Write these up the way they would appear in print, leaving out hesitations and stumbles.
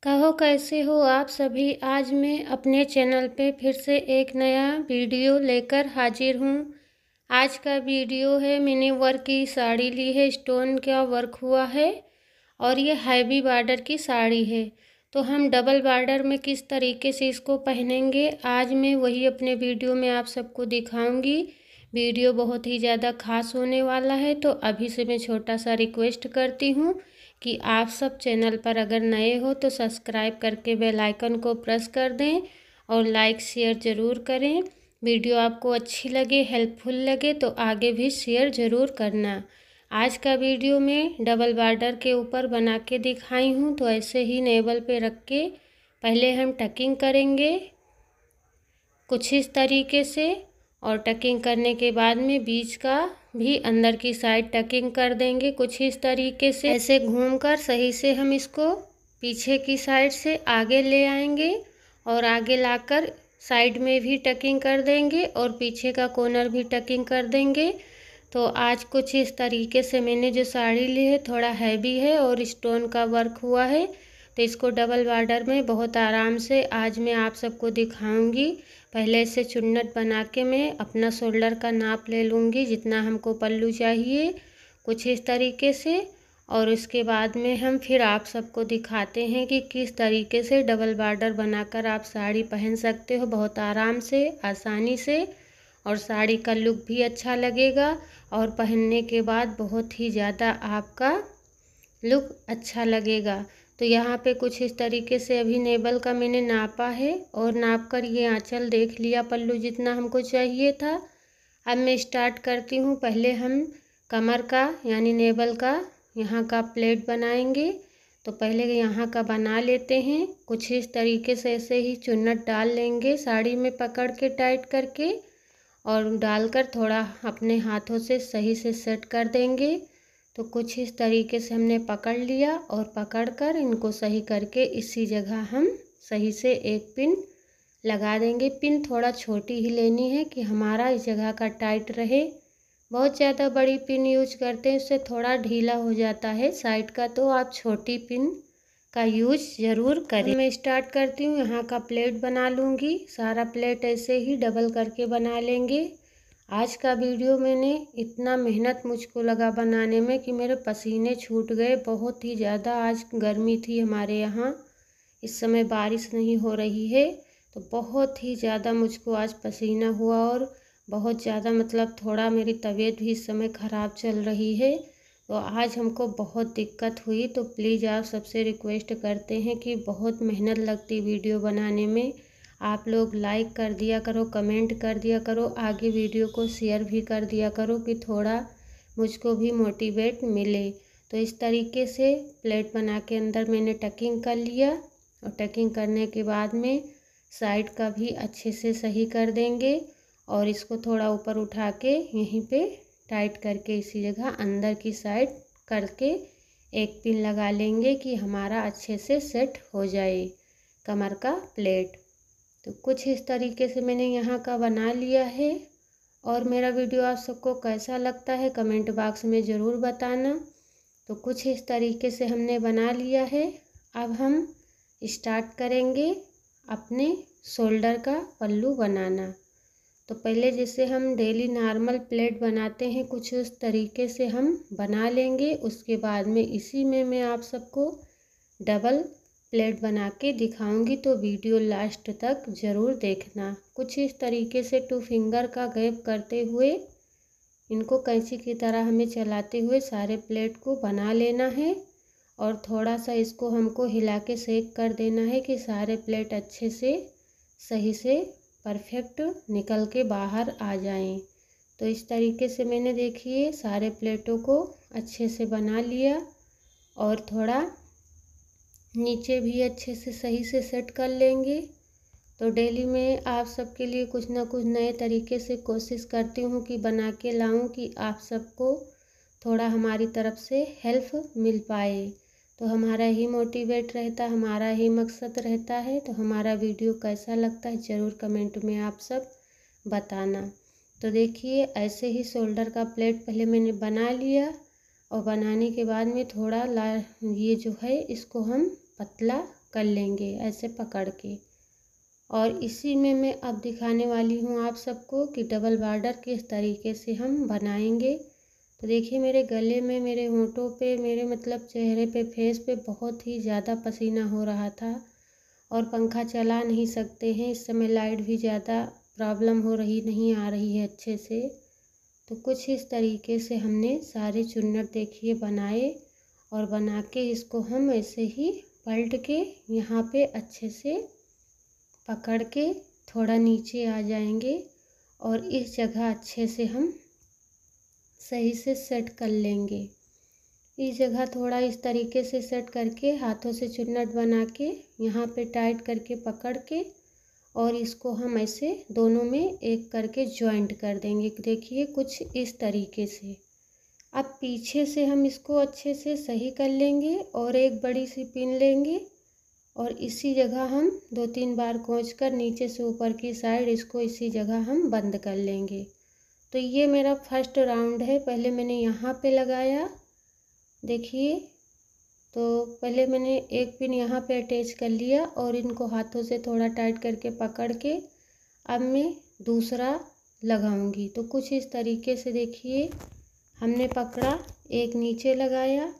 कहो कैसे हो आप सभी। आज मैं अपने चैनल पे फिर से एक नया वीडियो लेकर हाजिर हूँ। आज का वीडियो है, मैंने वर्क की साड़ी ली है, स्टोन का वर्क हुआ है और ये हैवी बॉर्डर की साड़ी है। तो हम डबल बॉर्डर में किस तरीके से इसको पहनेंगे, आज मैं वही अपने वीडियो में आप सबको दिखाऊंगी। वीडियो बहुत ही ज़्यादा खास होने वाला है। तो अभी से मैं छोटा सा रिक्वेस्ट करती हूँ कि आप सब चैनल पर अगर नए हो तो सब्सक्राइब करके बेल आइकन को प्रेस कर दें और लाइक शेयर ज़रूर करें। वीडियो आपको अच्छी लगे, हेल्पफुल लगे तो आगे भी शेयर ज़रूर करना। आज का वीडियो में डबल बॉर्डर के ऊपर बना के दिखाई हूँ। तो ऐसे ही नेवल पे रख के पहले हम टकिंग करेंगे कुछ इस तरीके से, और टकिंग करने के बाद में बीच का भी अंदर की साइड टकिंग कर देंगे कुछ इस तरीके से। ऐसे घूमकर सही से हम इसको पीछे की साइड से आगे ले आएंगे और आगे लाकर साइड में भी टकिंग कर देंगे और पीछे का कॉर्नर भी टकिंग कर देंगे। तो आज कुछ इस तरीके से मैंने जो साड़ी ली है थोड़ा हैवी है और स्टोन का वर्क हुआ है। तो इसको डबल बॉर्डर में बहुत आराम से आज मैं आप सबको दिखाऊंगी। पहले से चुन्नट बना के मैं अपना शोल्डर का नाप ले लूँगी, जितना हमको पल्लू चाहिए कुछ इस तरीके से। और उसके बाद में हम फिर आप सबको दिखाते हैं कि किस तरीके से डबल बॉर्डर बनाकर आप साड़ी पहन सकते हो बहुत आराम से, आसानी से, और साड़ी का लुक भी अच्छा लगेगा और पहनने के बाद बहुत ही ज़्यादा आपका लुक अच्छा लगेगा। तो यहाँ पे कुछ इस तरीके से अभी नेबल का मैंने नापा है और नाप कर ये आंचल देख लिया पल्लू जितना हमको चाहिए था। अब मैं स्टार्ट करती हूँ। पहले हम कमर का यानी नेबल का यहाँ का प्लेट बनाएंगे। तो पहले यहाँ का बना लेते हैं कुछ इस तरीके से। ऐसे ही चुन्नट डाल लेंगे साड़ी में पकड़ के टाइट करके और डालकर थोड़ा अपने हाथों से सही से सेट कर देंगे। तो कुछ इस तरीके से हमने पकड़ लिया और पकड़कर इनको सही करके इसी जगह हम सही से एक पिन लगा देंगे। पिन थोड़ा छोटी ही लेनी है कि हमारा इस जगह का टाइट रहे। बहुत ज़्यादा बड़ी पिन यूज करते हैं, इससे थोड़ा ढीला हो जाता है साइड का। तो आप छोटी पिन का यूज ज़रूर करें। मैं स्टार्ट करती हूँ। यहाँ का प्लेट बना लूँगी। सारा प्लेट ऐसे ही डबल करके बना लेंगे। आज का वीडियो मैंने इतना मेहनत मुझको लगा बनाने में कि मेरे पसीने छूट गए। बहुत ही ज़्यादा आज गर्मी थी हमारे यहाँ, इस समय बारिश नहीं हो रही है। तो बहुत ही ज़्यादा मुझको आज पसीना हुआ और बहुत ज़्यादा मतलब थोड़ा मेरी तबीयत भी इस समय ख़राब चल रही है। तो आज हमको बहुत दिक्कत हुई। तो प्लीज़ आप सबसे रिक्वेस्ट करते हैं कि बहुत मेहनत लगती वीडियो बनाने में। आप लोग लाइक कर दिया करो, कमेंट कर दिया करो, आगे वीडियो को शेयर भी कर दिया करो कि थोड़ा मुझको भी मोटिवेट मिले। तो इस तरीके से प्लेट बना के अंदर मैंने टकिंग कर लिया और टकिंग करने के बाद में साइड का भी अच्छे से सही कर देंगे और इसको थोड़ा ऊपर उठा के यहीं पे टाइट करके इसी जगह अंदर की साइड करके एक पिन लगा लेंगे कि हमारा अच्छे से सेट हो जाए कमर का प्लेट। तो कुछ इस तरीके से मैंने यहाँ का बना लिया है। और मेरा वीडियो आप सबको कैसा लगता है कमेंट बॉक्स में ज़रूर बताना। तो कुछ इस तरीके से हमने बना लिया है। अब हम स्टार्ट करेंगे अपने शोल्डर का पल्लू बनाना। तो पहले जैसे हम डेली नॉर्मल प्लेट बनाते हैं कुछ उस तरीके से हम बना लेंगे। उसके बाद में इसी में मैं आप सबको डबल प्लेट बना के दिखाऊंगी। तो वीडियो लास्ट तक ज़रूर देखना। कुछ इस तरीके से 2 फिंगर का गैप करते हुए इनको कैंची की तरह हमें चलाते हुए सारे प्लेट को बना लेना है और थोड़ा सा इसको हमको हिला के सेक कर देना है कि सारे प्लेट अच्छे से सही से परफेक्ट निकल के बाहर आ जाएं। तो इस तरीके से मैंने देखिए सारे प्लेटों को अच्छे से बना लिया और थोड़ा नीचे भी अच्छे से सही से सेट कर लेंगे। तो डेली मैं आप सबके लिए कुछ ना कुछ नए तरीके से कोशिश करती हूँ कि बना के लाऊं कि आप सबको थोड़ा हमारी तरफ से हेल्प मिल पाए। तो हमारा ही मोटिवेट रहता, हमारा ही मकसद रहता है। तो हमारा वीडियो कैसा लगता है ज़रूर कमेंट में आप सब बताना। तो देखिए ऐसे ही शोल्डर का प्लेट पहले मैंने बना लिया और बनाने के बाद में थोड़ा ये जो है इसको हम पतला कर लेंगे ऐसे पकड़ के। और इसी में मैं अब दिखाने वाली हूँ आप सबको कि डबल बॉर्डर किस तरीके से हम बनाएंगे। तो देखिए मेरे गले में, मेरे होंठों पे, मेरे मतलब चेहरे पे, फेस पे बहुत ही ज़्यादा पसीना हो रहा था और पंखा चला नहीं सकते हैं। इस समय लाइट भी ज़्यादा प्रॉब्लम हो रही, नहीं आ रही है अच्छे से। तो कुछ इस तरीके से हमने सारे चुन्नट देखिए बनाए और बना के इसको हम ऐसे ही पलट के यहाँ पे अच्छे से पकड़ के थोड़ा नीचे आ जाएंगे और इस जगह अच्छे से हम सही से सेट कर लेंगे। इस जगह थोड़ा इस तरीके से सेट करके हाथों से चुन्नट बना के यहाँ पे टाइट करके पकड़ के और इसको हम ऐसे दोनों में एक करके जॉइंट कर देंगे। देखिए कुछ इस तरीके से। अब पीछे से हम इसको अच्छे से सही कर लेंगे और एक बड़ी सी पिन लेंगे और इसी जगह हम 2-3 बार खींच कर नीचे से ऊपर की साइड इसको इसी जगह हम बंद कर लेंगे। तो ये मेरा फर्स्ट राउंड है। पहले मैंने यहाँ पे लगाया, देखिए, तो पहले मैंने एक पिन यहाँ पे अटैच कर लिया और इनको हाथों से थोड़ा टाइट करके पकड़ के अब मैं दूसरा लगाऊंगी। तो कुछ इस तरीके से देखिए हमने पकड़ा, एक नीचे लगाया।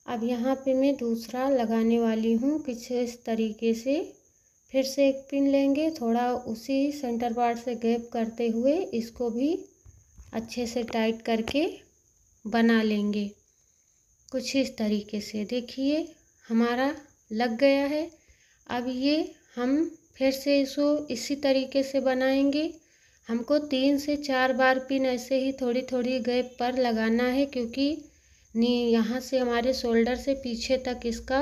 अब यहाँ पे मैं दूसरा लगाने वाली हूँ कुछ इस तरीके से। फिर से एक पिन लेंगे, थोड़ा उसी सेंटर पार्ट से गैप करते हुए इसको भी अच्छे से टाइट करके बना लेंगे कुछ इस तरीके से। देखिए हमारा लग गया है। अब ये हम फिर से इसको इसी तरीके से बनाएंगे। हमको 3 से 4 बार पिन ऐसे ही थोड़ी थोड़ी गैप पर लगाना है, क्योंकि यहाँ से हमारे शोल्डर से पीछे तक इसका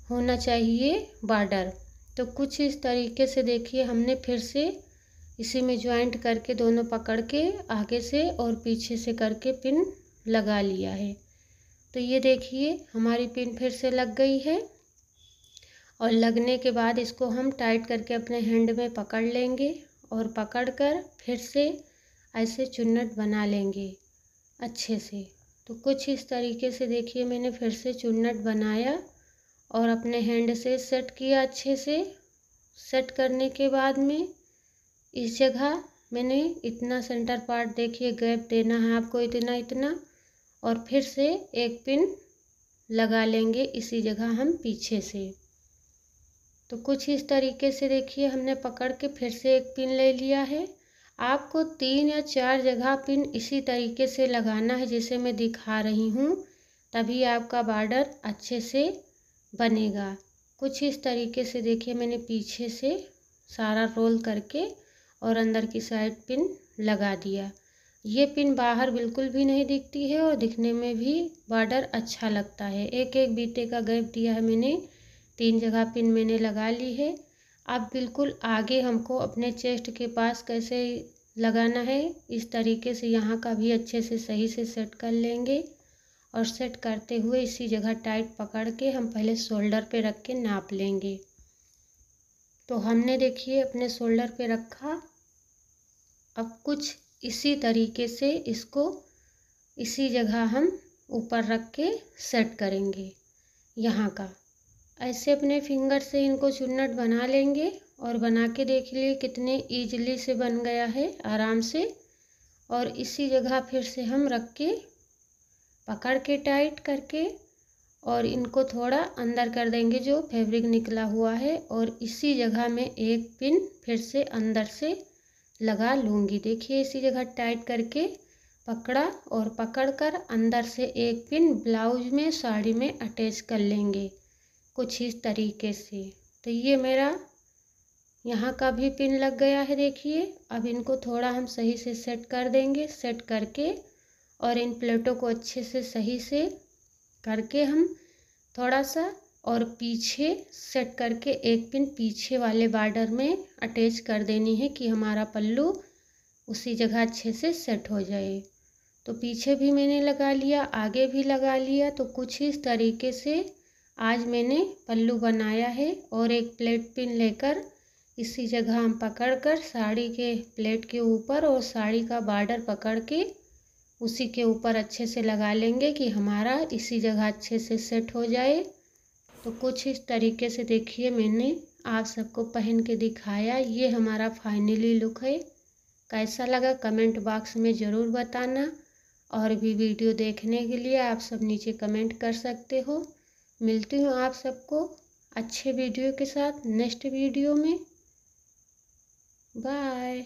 होना चाहिए बॉर्डर। तो कुछ इस तरीके से देखिए हमने फिर से इसी में ज्वाइंट करके दोनों पकड़ के आगे से और पीछे से करके पिन लगा लिया है। तो ये देखिए हमारी पिन फिर से लग गई है और लगने के बाद इसको हम टाइट करके अपने हैंड में पकड़ लेंगे और पकड़कर फिर से ऐसे चुन्नट बना लेंगे अच्छे से। तो कुछ इस तरीके से देखिए मैंने फिर से चुन्नट बनाया और अपने हैंड से सेट किया अच्छे से। सेट करने के बाद में इस जगह मैंने इतना सेंटर पार्ट देखिए गैप देना है आपको, इतना इतना, और फिर से एक पिन लगा लेंगे इसी जगह हम पीछे से। तो कुछ इस तरीके से देखिए हमने पकड़ के फिर से एक पिन ले लिया है। आपको 3 या 4 जगह पिन इसी तरीके से लगाना है जैसे मैं दिखा रही हूँ, तभी आपका बॉर्डर अच्छे से बनेगा। कुछ इस तरीके से देखिए मैंने पीछे से सारा रोल करके और अंदर की साइड पिन लगा दिया। ये पिन बाहर बिल्कुल भी नहीं दिखती है और दिखने में भी बॉर्डर अच्छा लगता है। एक एक बीते का गैप दिया है मैंने, 3 जगह पिन मैंने लगा ली है। अब बिल्कुल आगे हमको अपने चेस्ट के पास कैसे लगाना है, इस तरीके से यहाँ का भी अच्छे से सही से सेट कर लेंगे और सेट करते हुए इसी जगह टाइट पकड़ के हम पहले शोल्डर पे रख के नाप लेंगे। तो हमने देखिए अपने शोल्डर पे रखा। अब कुछ इसी तरीके से इसको इसी जगह हम ऊपर रख के सेट करेंगे यहाँ का। ऐसे अपने फिंगर से इनको चुन्नट बना लेंगे और बना के देख लिए कितने ईजिली से बन गया है आराम से। और इसी जगह फिर से हम रख के पकड़ के टाइट करके और इनको थोड़ा अंदर कर देंगे जो फैब्रिक निकला हुआ है, और इसी जगह में एक पिन फिर से अंदर से लगा लूँगी। देखिए इसी जगह टाइट करके पकड़ा और पकड़कर अंदर से एक पिन ब्लाउज में, साड़ी में अटैच कर लेंगे कुछ इस तरीके से। तो ये मेरा यहाँ का भी पिन लग गया है देखिए। अब इनको थोड़ा हम सही से सेट कर देंगे। सेट करके और इन प्लेटों को अच्छे से सही से करके हम थोड़ा सा और पीछे सेट करके एक पिन पीछे वाले बॉर्डर में अटैच कर देनी है कि हमारा पल्लू उसी जगह अच्छे से सेट हो जाए। तो पीछे भी मैंने लगा लिया, आगे भी लगा लिया। तो कुछ इस तरीके से आज मैंने पल्लू बनाया है। और एक प्लेट पिन लेकर इसी जगह हम पकड़कर साड़ी के प्लेट के ऊपर और साड़ी का बॉर्डर पकड़ के उसी के ऊपर अच्छे से लगा लेंगे कि हमारा इसी जगह अच्छे से सेट हो जाए। तो कुछ इस तरीके से देखिए मैंने आप सबको पहन के दिखाया। ये हमारा फाइनली लुक है। कैसा लगा कमेंट बॉक्स में ज़रूर बताना। और भी वीडियो देखने के लिए आप सब नीचे कमेंट कर सकते हो। मिलती हूँ आप सबको अच्छे वीडियो के साथ नेक्स्ट वीडियो में। बाय।